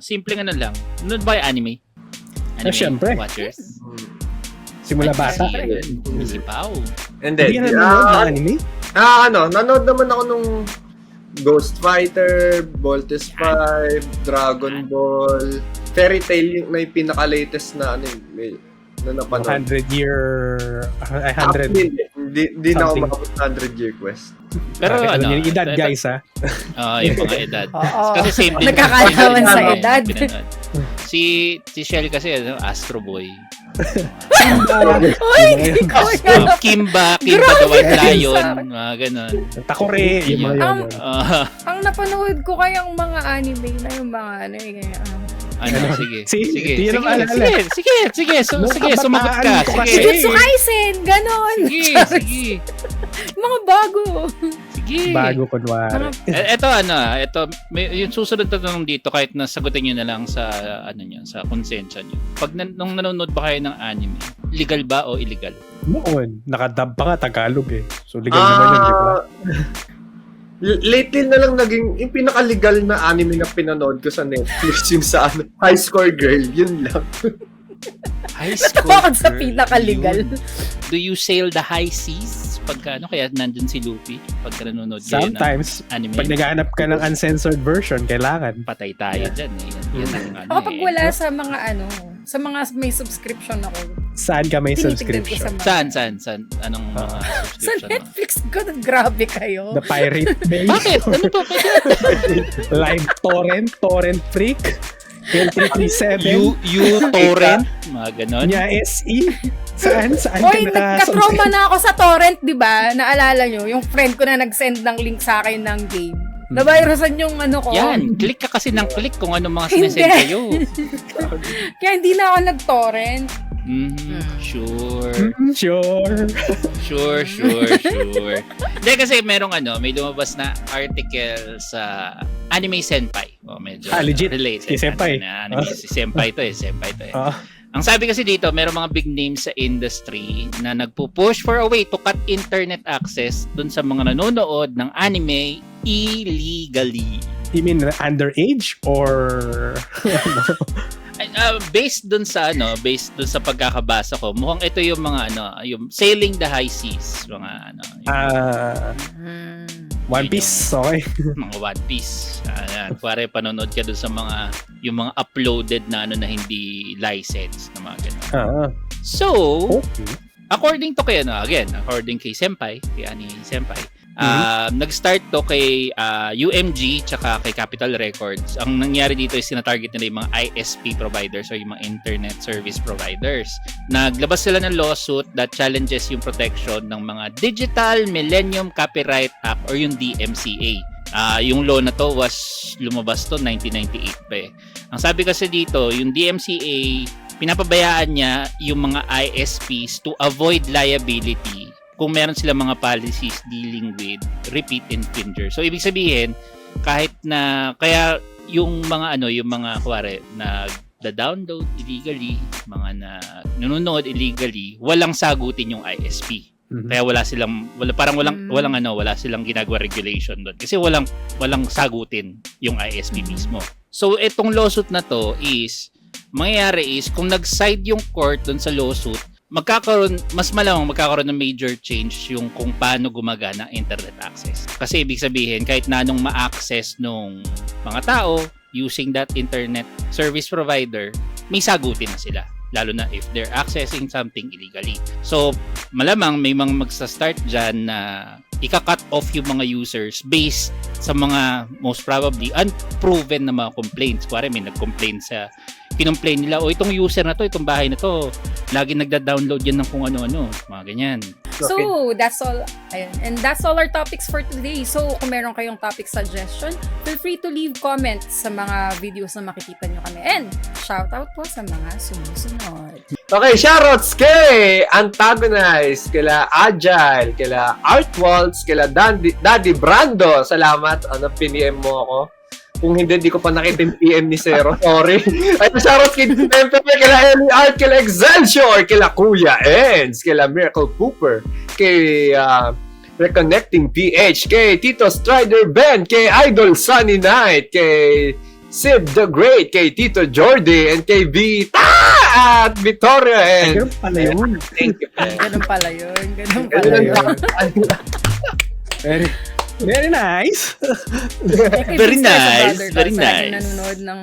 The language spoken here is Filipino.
simpleng ano lang. Nanood ba kayo anime? Syempre. Watchers? Simula bata. Si Pao. Hindi. Hindi ka nanonood ng anime? Nanood naman ako nung Ghost Fighter, Voltes 5, Dragon Ball, Fairy Tail yung may pinaka-latest na na napanood. 100 Hindi na ako makapag 100-year quest. Pero yung edad, guys, ha? Yung mga edad. Oo. Kasi same din. Nagkakalaman sa edad. Si Shell kasi, Astro Boy. Uy, ikaw yan. Kimba the White Lion. Mga ganon. Takore, yung mga yun. Ang napanood ko kayang mga anime na yung mga Sige. Sige, Sumagot ka. Sige. Jujutsu Kaisen, ganon. Sige. Mga bago. Sige. Bago, kunwari. Ito, yung susunod na tanong dito, kahit nasagutin nyo na lang sa, sa konsensya nyo. Pag nung nanonood ba kayo ng anime, legal ba o illegal? Noon, nakadub pa nga Tagalog eh. So, legal naman yun, di ba? Lately na lang naging yung pinaka-legal na anime na pinanood ko sa Netflix yung sa High Score Girl, yun lang. High Score Tawag sa pinaka-legal. Do you sail the high seas? Pagka kaya nandun si Luffy pagka nanonood kayo Sometimes, ng anime. pag naghahanap ka ng uncensored version, kailangan. Patay tayo dyan eh. Yan ang Kapag wala sa mga sa mga may subscription ako. Saan ka may Tinitignan ko subscription? sa mga- Saan? Anong mga Sa subscription mo? Netflix ko, grabe kayo. The Pirate Bay. Bakit? Ano to? Live Torrent, Torrent Freak, L337, U-Torrent? Mga ganon? Nya SE. Saan Oy, ka nagka-trauma na ako sa torrent, di ba? Naalala nyo, yung friend ko na nag-send ng link sa akin ng game. Navirusan yung ko. Yan, click ka kasi ng click kung ano mga Hindi. sinesend kayo. Kaya hindi na ako nag-torrent. Sure. Sure. Hindi kasi may lumabas na article sa Anime Senpai. Medyo legit. related. Si Senpai. Si Senpai to eh. Ang sabi kasi dito, merong mga big names sa industry na nagpo-push for a way to cut internet access dun sa mga nanonood ng anime illegally. You mean underage or Based dun sa pagkakabasa ko, mukhang ito yung mga yung sailing the high seas, mga One Piece, okay? mga One Piece. Pare panonood ka dun sa yung mga uploaded na na hindi licensed na mga ganun. So, Okay. according kay Senpai, kay Ani Senpai, nag-start to kay UMG tsaka kay Capital Records. Ang nangyari dito is sinatarget nila yung mga ISP providers o yung mga internet service providers. Naglabas sila ng lawsuit that challenges yung protection ng mga Digital Millennium Copyright Act or yung DMCA. Yung law na to lumabas to 1998 pa eh. Ang sabi kasi dito, yung DMCA, pinapabayaan niya yung mga ISPs to avoid liability kung meron sila mga policies dealing with repeat infringer. So ibig sabihin, kahit na kaya yung mga kuwari na download illegally, mga nanonood illegally, walang sagutin yung ISP. Kaya wala silang ginagawa regulation doon kasi walang sagutin yung ISP mismo. So itong lawsuit na to mangyayari is kung nag-side yung court doon sa lawsuit, mas malamang magkakaroon ng major change yung kung paano gumagana ang internet access. Kasi ibig sabihin, kahit na anong ma-access nung mga tao using that internet service provider, may sagutin na sila. Lalo na if they're accessing something illegally. So, malamang may mga magsa-start dyan na ika-cut off yung mga users based sa mga most probably unproven na mga complaints. Kuwari may nag-complain kinomplain nila, itong user na to, itong bahay na to, lagi nagda-download yan ng kung ano-ano, mga ganyan. So, that's all. Ayun. And that's all our topics for today. So, kung meron kayong topic suggestion, feel free to leave comments sa mga videos na makikita nyo kami. And, shoutout po sa mga sumusunod. Okay, shoutouts kay Antagonize, kila Agile, kila Artwaltz, kila Daddy Brando. Salamat, piniem mo ako. Kung hindi ko pa nakita yung PM ni Zero. Sorry. Ay, shoutouts kay Tempe, kila Ellie Art, kila Excelsior, kila Kuya Enz, kila Miracle Cooper, kay Reconnecting PH, kay Tito Strider Ben, kay Idol Sunny Night, kay Sid the Great, kay Tito Jordy, and kay Vita at Victoria. Ay, And ganun pala yun. thank you. Ganun pala yun. Ganun pala Ganun yun. Very, very nice. Kay Very Vince Terzo nice, brother ko, very sa laging nice. nanonood ng